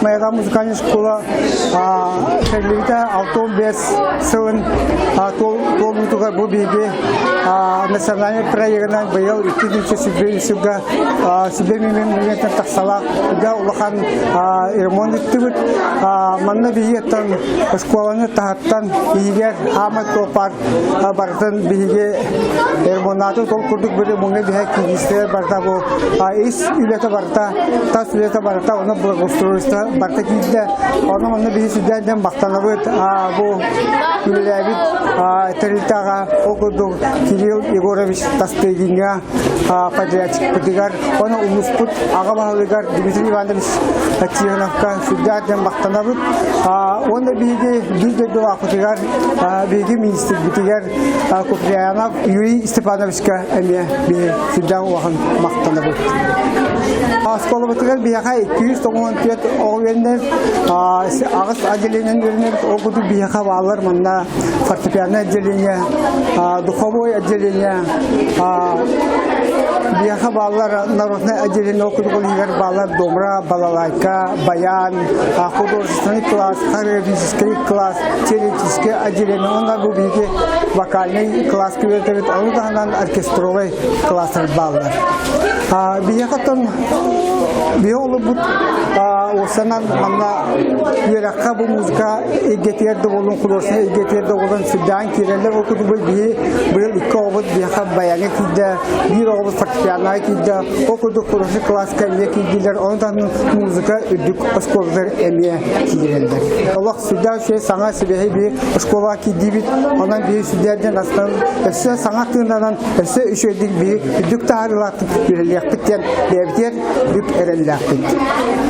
Моя музыкальная школа Шерлита Алтон-Бес Сылын Толмутуга Бубиге национальный проектна боял и тысяча сюда себе мемлекет таксала да улахан ремонт тывыт манна биеттан школаны тахаттан бигер Ахмад Топар бартан биге ремонту тол курдук бире мунга биге кигистер бартабу ис үлете барта тас үлете барта оны благоустройство барта кидде оны манна биге сюден бактанабыт бу үлелебит теритага окуду Кирилл Егорович Тастегинга подрядчик подигар оны умуспут агабалыгар Дмитрий Иванович Тихоновка сюден бактанабыт оны биге дуа подигар биге министр битигар Куприянов Юрий Степановичка эме биге сюден уахан бактанабыт Школа битигар биге 295 оğlenler ağız acelenin ürünler okudu bihe bağlar manna fortepiano acelenin духовое отделение биха балалар народное отделение окуду колигар балалар домра балалайка баян художественный класс хореографический класс теоретическое отделение онда бу биге вокальный класс киретет алуданан оркестровый класс балалар бихатон биолу бут осанан манна яракка бу музыка игетерде болун художественный игетерде болун сүддан кирелер окуду бу быйыл 2 обод биха баяны кидде бир обод фортепиано кидде окуду художественный класска не киддилер ондан музыка үдүк школалар эме кирелер Аллах сүддан şey саңа себеби би школа киддибит анан би сүддерден астан эсе саңа тыындан эсе үшөдик би үдүк таарылат бирелектен бебтер бүк эреллактык